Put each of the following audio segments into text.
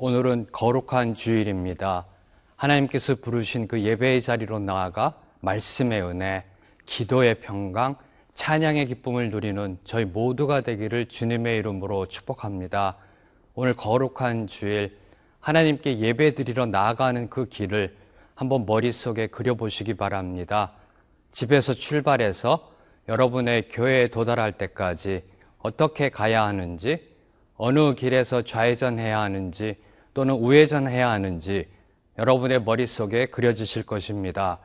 오늘은 거룩한 주일입니다. 하나님께서 부르신 그 예배의 자리로 나아가 말씀의 은혜, 기도의 평강, 찬양의 기쁨을 누리는 저희 모두가 되기를 주님의 이름으로 축복합니다. 오늘 거룩한 주일, 하나님께 예배드리러 나아가는 그 길을 한번 머릿속에 그려보시기 바랍니다. 집에서 출발해서 여러분의 교회에 도달할 때까지 어떻게 가야 하는지, 어느 길에서 좌회전해야 하는지 또는 우회전해야 하는지 여러분의 머릿속에 그려지실 것입니다.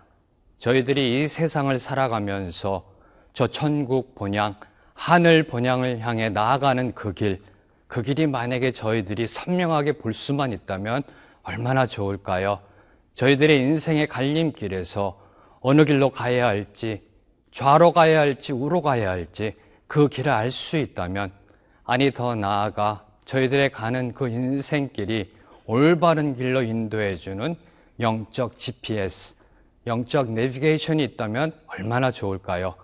저희들이 이 세상을 살아가면서 저 천국 본향, 하늘 본향을 향해 나아가는 그 길이 만약에 저희들이 선명하게 볼 수만 있다면 얼마나 좋을까요? 저희들의 인생의 갈림길에서 어느 길로 가야 할지, 좌로 가야 할지 우로 가야 할지 그 길을 알 수 있다면, 아니 더 나아가 저희들의 가는 그 인생길이 올바른 길로 인도해주는 영적 GPS, 영적 내비게이션이 있다면 얼마나 좋을까요?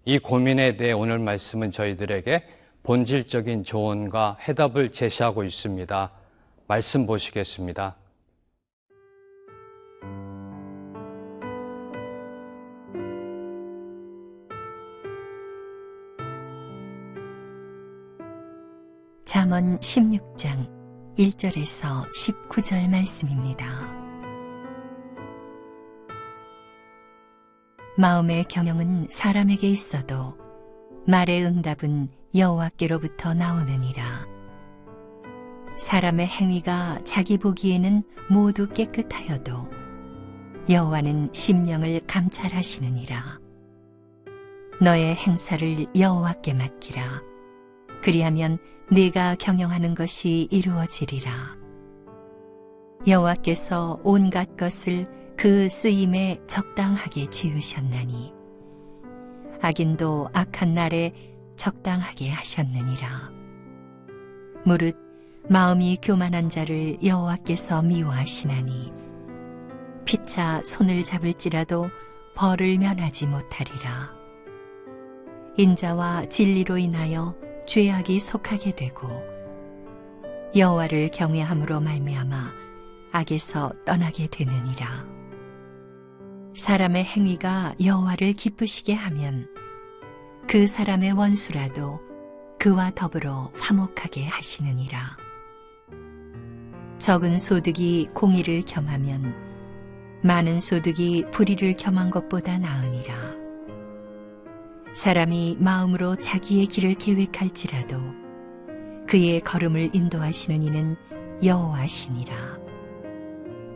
이 고민에 대해 오늘 말씀은 저희들에게 본질적인 조언과 해답을 제시하고 있습니다. 말씀 보시겠습니다. 잠언 16장 1절에서 19절 말씀입니다. 마음의 경영은 사람에게 있어도 말의 응답은 여호와께로부터 나오느니라. 사람의 행위가 자기 보기에는 모두 깨끗하여도 여호와는 심령을 감찰하시느니라. 너의 행사를 여호와께 맡기라. 그리하면 네가 경영하는 것이 이루어지리라. 여호와께서 온갖 것을 그 쓰임에 적당하게 지으셨나니 악인도 악한 날에 적당하게 하셨느니라. 무릇 마음이 교만한 자를 여호와께서 미워하시나니 피차 손을 잡을지라도 벌을 면하지 못하리라. 인자와 진리로 인하여 죄악이 속하게 되고 여호와를 경외함으로 말미암아 악에서 떠나게 되느니라. 사람의 행위가 여호와를 기쁘시게 하면 그 사람의 원수라도 그와 더불어 화목하게 하시느니라. 적은 소득이 공의를 겸하면 많은 소득이 불의를 겸한 것보다 나으니라. 사람이 마음으로 자기의 길을 계획할지라도 그의 걸음을 인도하시는 이는 여호와시니라.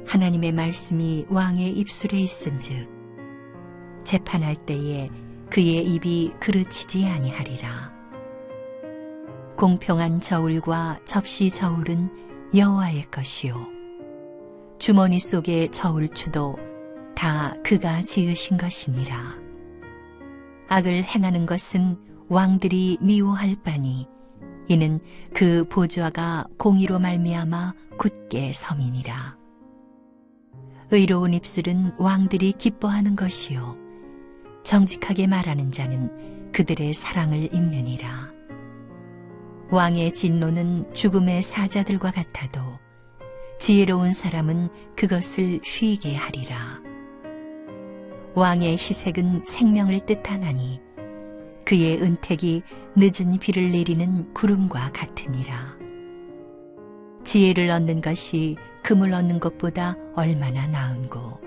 하나님의 말씀이 왕의 입술에 있은즉 재판할 때에 그의 입이 그르치지 아니하리라. 공평한 저울과 접시 저울은 여호와의 것이요 주머니 속의 저울추도 다 그가 지으신 것이니라. 악을 행하는 것은 왕들이 미워할 바니 이는 그 보좌가 공의로 말미암아 굳게 섬이니라. 의로운 입술은 왕들이 기뻐하는 것이요 정직하게 말하는 자는 그들의 사랑을 입느니라. 왕의 진노는 죽음의 사자들과 같아도 지혜로운 사람은 그것을 쉬게 하리라. 왕의 희색은 생명을 뜻하나니 그의 은택이 늦은 비를 내리는 구름과 같으니라. 지혜를 얻는 것이 금을 얻는 것보다 얼마나 나은고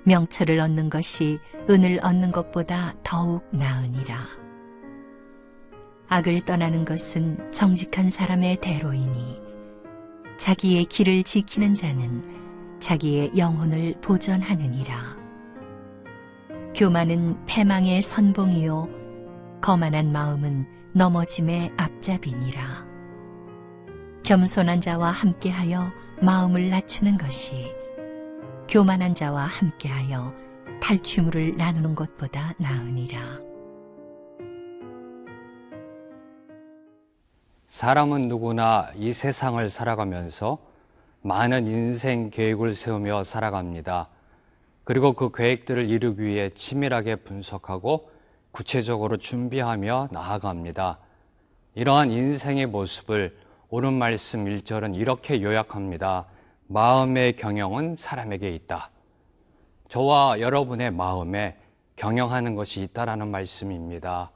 명철을 얻는 것이 은을 얻는 것보다 더욱 나으니라. 악을 떠나는 것은 정직한 사람의 대로이니 자기의 길을 지키는 자는 자기의 영혼을 보전하느니라. 교만은 패망의 선봉이요 거만한 마음은 넘어짐의 앞잡이니라. 겸손한 자와 함께하여 마음을 낮추는 것이 교만한 자와 함께하여 탈취물을 나누는 것보다 나으니라. 사람은 누구나 이 세상을 살아가면서 많은 인생 계획을 세우며 살아갑니다. 그리고 그 계획들을 이루기 위해 치밀하게 분석하고 구체적으로 준비하며 나아갑니다. 이러한 인생의 모습을 오늘 말씀 1절은 이렇게 요약합니다. 마음의 경영은 사람에게 있다. 저와 여러분의 마음에 경영하는 것이 있다라는 말씀입니다.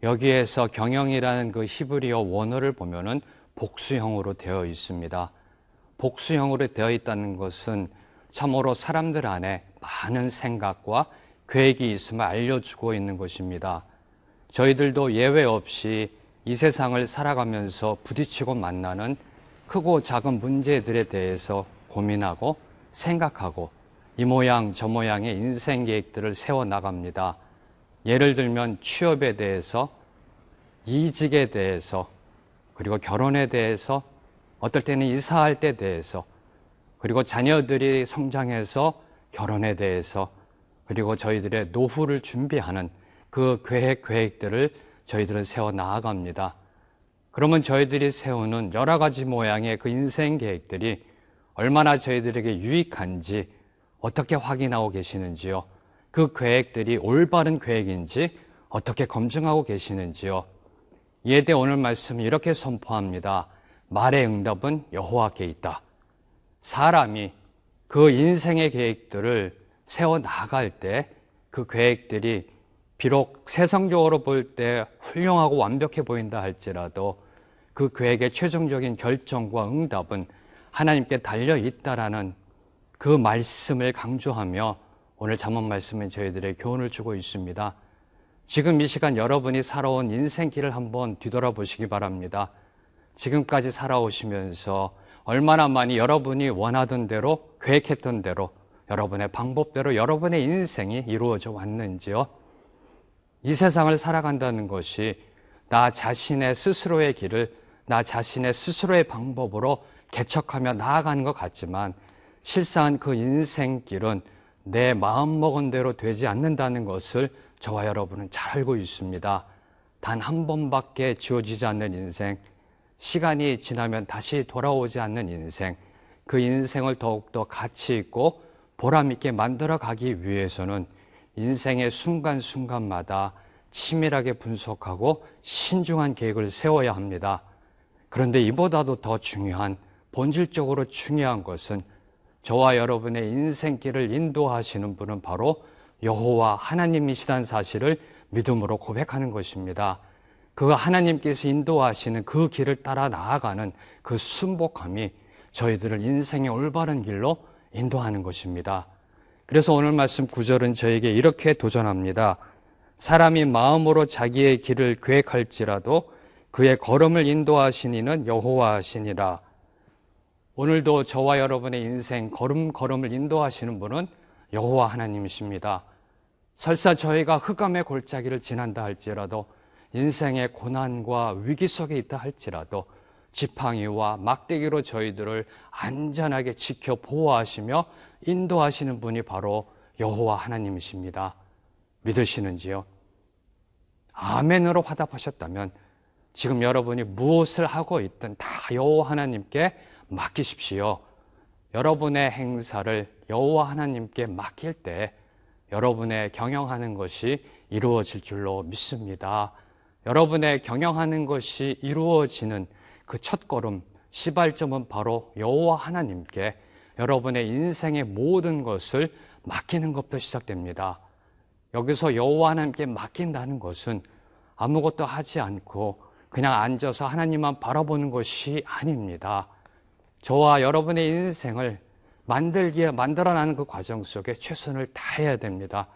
여기에서 경영이라는 그 히브리어 원어를 보면은 복수형으로 되어 있습니다. 복수형으로 되어 있다는 것은 참으로 사람들 안에 많은 생각과 계획이 있음을 알려주고 있는 것입니다. 저희들도 예외 없이 이 세상을 살아가면서 부딪히고 만나는 크고 작은 문제들에 대해서 고민하고 생각하고 이 모양 저 모양의 인생 계획들을 세워나갑니다. 예를 들면 취업에 대해서, 이직에 대해서, 그리고 결혼에 대해서, 어떨 때는 이사할 때 대해서, 그리고 자녀들이 성장해서 결혼에 대해서, 그리고 저희들의 노후를 준비하는 그 계획들을 저희들은 세워나갑니다. 그러면 저희들이 세우는 여러 가지 모양의 그 인생 계획들이 얼마나 저희들에게 유익한지 어떻게 확인하고 계시는지요? 그 계획들이 올바른 계획인지 어떻게 검증하고 계시는지요? 이에 대해 오늘 말씀이 이렇게 선포합니다. 말의 응답은 여호와께 있다. 사람이 그 인생의 계획들을 세워나갈 때 그 계획들이 비록 세상적으로 볼 때 훌륭하고 완벽해 보인다 할지라도 그 계획의 최종적인 결정과 응답은 하나님께 달려 있다라는 그 말씀을 강조하며 오늘 잠언 말씀은 저희들의 교훈을 주고 있습니다. 지금 이 시간 여러분이 살아온 인생길을 한번 뒤돌아보시기 바랍니다. 지금까지 살아오시면서 얼마나 많이 여러분이 원하던 대로 계획했던 대로 여러분의 방법대로 여러분의 인생이 이루어져 왔는지요? 이 세상을 살아간다는 것이 나 자신의 스스로의 길을 나 자신의 스스로의 방법으로 개척하며 나아가는 것 같지만 실상 그 인생길은 내 마음먹은 대로 되지 않는다는 것을 저와 여러분은 잘 알고 있습니다. 단 한 번밖에 지워지지 않는 인생, 시간이 지나면 다시 돌아오지 않는 인생, 그 인생을 더욱더 가치 있고 보람 있게 만들어가기 위해서는 인생의 순간순간마다 치밀하게 분석하고 신중한 계획을 세워야 합니다. 그런데 이보다도 더 중요한, 본질적으로 중요한 것은 저와 여러분의 인생길을 인도하시는 분은 바로 여호와 하나님이시다는 사실을 믿음으로 고백하는 것입니다. 그 하나님께서 인도하시는 그 길을 따라 나아가는 그 순복함이 저희들을 인생의 올바른 길로 인도하는 것입니다. 그래서 오늘 말씀 9절은 저에게 이렇게 도전합니다. 사람이 마음으로 자기의 길을 계획할지라도 그의 걸음을 인도하시니는 여호와시니라. 오늘도 저와 여러분의 인생 걸음을 인도하시는 분은 여호와 하나님이십니다. 설사 저희가 흑암의 골짜기를 지난다 할지라도 인생의 고난과 위기 속에 있다 할지라도 지팡이와 막대기로 저희들을 안전하게 지켜 보호하시며 인도하시는 분이 바로 여호와 하나님이십니다. 믿으시는지요? 아멘으로 화답하셨다면 지금 여러분이 무엇을 하고 있든 다 여호와 하나님께 맡기십시오. 여러분의 행사를 여호와 하나님께 맡길 때 여러분의 경영하는 것이 이루어질 줄로 믿습니다. 여러분의 경영하는 것이 이루어지는 그 첫걸음, 시발점은 바로 여호와 하나님께 여러분의 인생의 모든 것을 맡기는 것부터 시작됩니다. 여기서 여호와 하나님께 맡긴다는 것은 아무것도 하지 않고 그냥 앉아서 하나님만 바라보는 것이 아닙니다. 저와 여러분의 인생을 만들어나는 그 과정 속에 최선을 다해야 됩니다.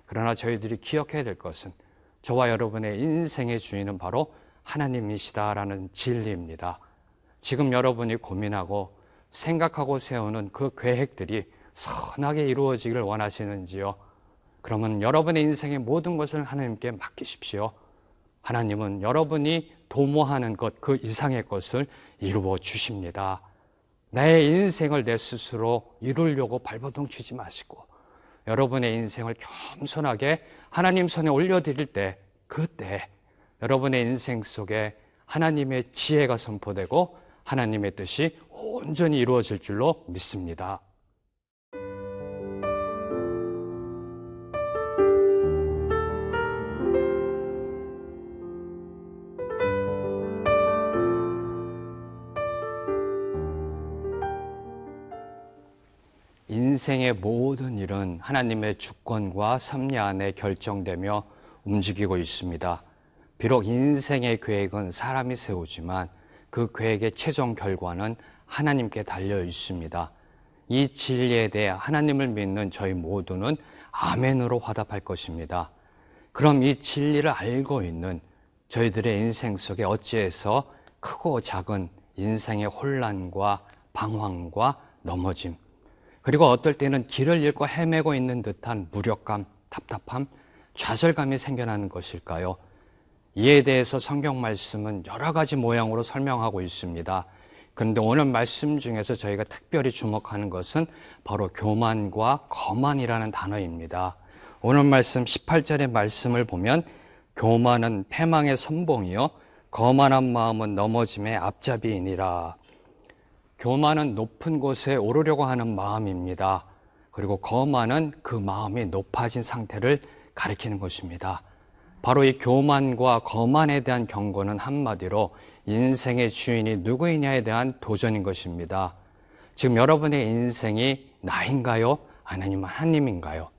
그러나 저희들이 기억해야 될 것은 저와 여러분의 인생의 주인은 바로 하나님이시다라는 진리입니다. 지금 여러분이 고민하고 생각하고 세우는 그 계획들이 선하게 이루어지기를 원하시는지요? 그러면 여러분의 인생의 모든 것을 하나님께 맡기십시오. 하나님은 여러분이 도모하는 것, 그 이상의 것을 이루어 주십니다. 내 인생을 내 스스로 이루려고 발버둥 치지 마시고 여러분의 인생을 겸손하게 하나님 손에 올려드릴 때 그때 여러분의 인생 속에 하나님의 지혜가 선포되고 하나님의 뜻이 온전히 이루어질 줄로 믿습니다. 인생의 모든 일은 하나님의 주권과 섭리 안에 결정되며 움직이고 있습니다. 비록 인생의 계획은 사람이 세우지만 그 계획의 최종 결과는 하나님께 달려 있습니다. 이 진리에 대해 하나님을 믿는 저희 모두는 아멘으로 화답할 것입니다. 그럼 이 진리를 알고 있는 저희들의 인생 속에 어찌해서 크고 작은 인생의 혼란과 방황과 넘어짐, 그리고 어떨 때는 길을 잃고 헤매고 있는 듯한 무력감, 답답함, 좌절감이 생겨나는 것일까요? 이에 대해서 성경 말씀은 여러 가지 모양으로 설명하고 있습니다. 그런데 오늘 말씀 중에서 저희가 특별히 주목하는 것은 바로 교만과 거만이라는 단어입니다. 오늘 말씀 18절의 말씀을 보면 교만은 패망의 선봉이요 거만한 마음은 넘어짐의 앞잡이이니라. 교만은 높은 곳에 오르려고 하는 마음입니다. 그리고 거만은 그 마음이 높아진 상태를 가리키는 것입니다. 바로 이 교만과 거만에 대한 경고는 한마디로 인생의 주인이 누구이냐에 대한 도전인 것입니다. 지금 여러분의 인생이 나인가요? 아니면 하나님인가요?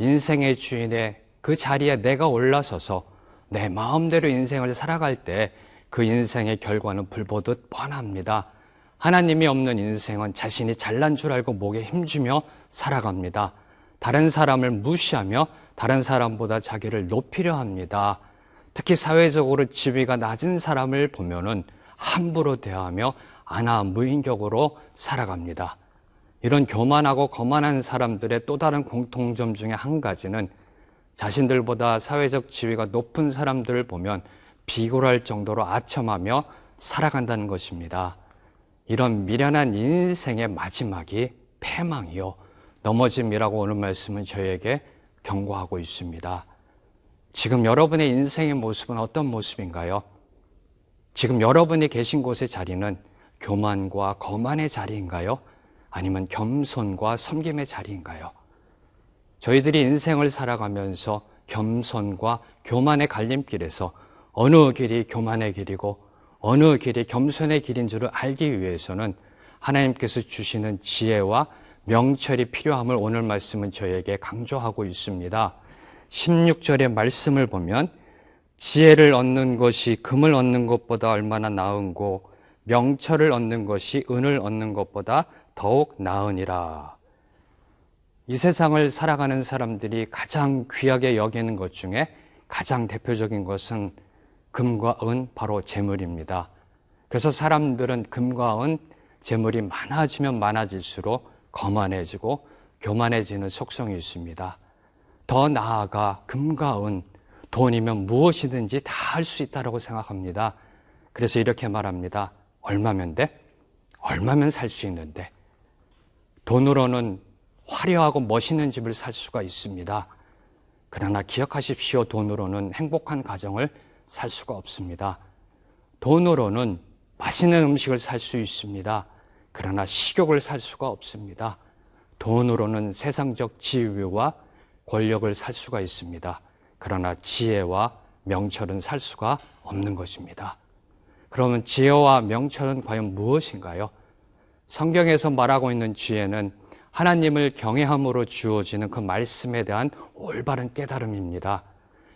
인생의 주인의 그 자리에 내가 올라서서 내 마음대로 인생을 살아갈 때 그 인생의 결과는 불보듯 뻔합니다. 하나님이 없는 인생은 자신이 잘난 줄 알고 목에 힘주며 살아갑니다. 다른 사람을 무시하며 다른 사람보다 자기를 높이려 합니다. 특히 사회적으로 지위가 낮은 사람을 보면은 함부로 대하며 안하무인격으로 살아갑니다. 이런 교만하고 거만한 사람들의 또 다른 공통점 중에 한 가지는 자신들보다 사회적 지위가 높은 사람들을 보면 비굴할 정도로 아첨하며 살아간다는 것입니다. 이런 미련한 인생의 마지막이 패망이요 넘어짐이라고 오늘 말씀은 저희에게 경고하고 있습니다. 지금 여러분의 인생의 모습은 어떤 모습인가요? 지금 여러분이 계신 곳의 자리는 교만과 거만의 자리인가요? 아니면 겸손과 섬김의 자리인가요? 저희들이 인생을 살아가면서 겸손과 교만의 갈림길에서 어느 길이 교만의 길이고 어느 길이 겸손의 길인 줄을 알기 위해서는 하나님께서 주시는 지혜와 명철이 필요함을 오늘 말씀은 저에게 강조하고 있습니다. 16절의 말씀을 보면 지혜를 얻는 것이 금을 얻는 것보다 얼마나 나은고 명철을 얻는 것이 은을 얻는 것보다 더욱 나으니라. 이 세상을 살아가는 사람들이 가장 귀하게 여기는 것 중에 가장 대표적인 것은 금과 은, 바로 재물입니다. 그래서 사람들은 금과 은, 재물이 많아지면 많아질수록 거만해지고 교만해지는 속성이 있습니다. 더 나아가 금과 은, 돈이면 무엇이든지 다 할 수 있다고 생각합니다. 그래서 이렇게 말합니다. 얼마면 돼? 얼마면 살 수 있는데? 돈으로는 화려하고 멋있는 집을 살 수가 있습니다. 그러나 기억하십시오. 돈으로는 행복한 가정을 살 수가 없습니다. 돈으로는 맛있는 음식을 살 수 있습니다. 그러나 식욕을 살 수가 없습니다. 돈으로는 세상적 지위와 권력을 살 수가 있습니다. 그러나 지혜와 명철은 살 수가 없는 것입니다. 그러면 지혜와 명철은 과연 무엇인가요? 성경에서 말하고 있는 지혜는 하나님을 경외함으로 주어지는 그 말씀에 대한 올바른 깨달음입니다.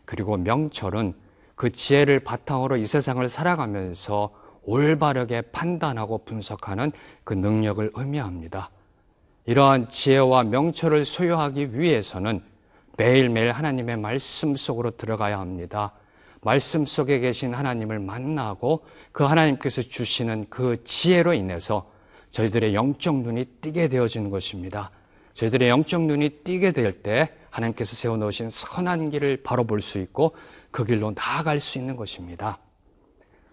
그리고 명철은 그 지혜를 바탕으로 이 세상을 살아가면서 올바르게 판단하고 분석하는 그 능력을 의미합니다. 이러한 지혜와 명철을 소유하기 위해서는 매일매일 하나님의 말씀 속으로 들어가야 합니다. 말씀 속에 계신 하나님을 만나고 그 하나님께서 주시는 그 지혜로 인해서 저희들의 영적 눈이 띄게 되어지는 것입니다. 저희들의 영적 눈이 띄게 될 때 하나님께서 세워놓으신 선한 길을 바로 볼 수 있고 그 길로 나아갈 수 있는 것입니다.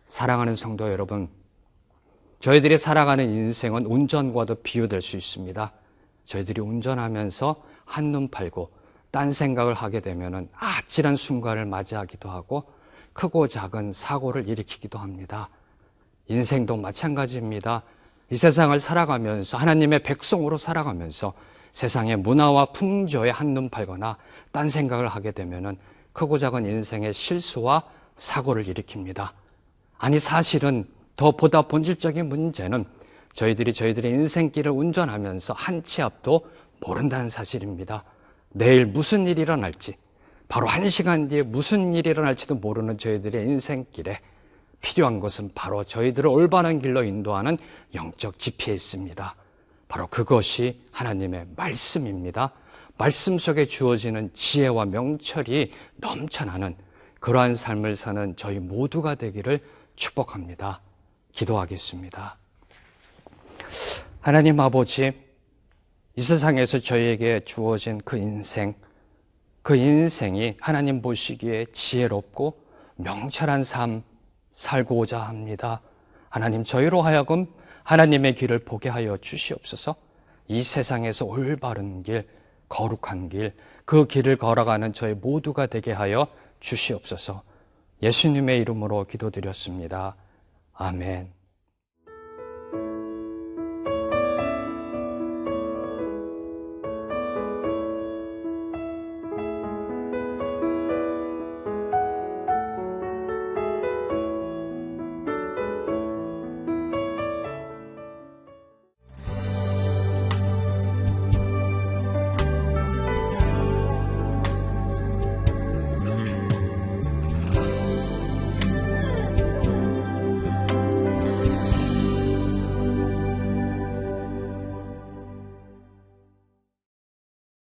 사랑하는 성도 여러분, 저희들이 살아가는 인생은 운전과도 비유될 수 있습니다. 저희들이 운전하면서 한눈 팔고 딴 생각을 하게 되면 아찔한 순간을 맞이하기도 하고 크고 작은 사고를 일으키기도 합니다. 인생도 마찬가지입니다. 이 세상을 살아가면서 하나님의 백성으로 살아가면서 세상의 문화와 풍조에 한눈 팔거나 딴 생각을 하게 되면 크고 작은 인생의 실수와 사고를 일으킵니다. 아니 사실은 더 보다 본질적인 문제는 저희들의 인생길을 운전하면서 한 치 앞도 모른다는 사실입니다. 내일 무슨 일이 일어날지, 바로 1시간 뒤에 무슨 일이 일어날지도 모르는 저희들의 인생길에 필요한 것은 바로 저희들을 올바른 길로 인도하는 영적 GPS입니다. 바로 그것이 하나님의 말씀입니다. 말씀 속에 주어지는 지혜와 명철이 넘쳐나는 그러한 삶을 사는 저희 모두가 되기를 축복합니다. 기도하겠습니다. 하나님 아버지, 이 세상에서 저희에게 주어진 그 인생이 하나님 보시기에 지혜롭고 명철한 삶 살고자 합니다. 하나님, 저희로 하여금 하나님의 길을 보게 하여 주시옵소서. 이 세상에서 올바른 길, 거룩한 길, 그 길을 걸어가는 저희 모두가 되게 하여 주시옵소서. 예수님의 이름으로 기도드렸습니다. 아멘.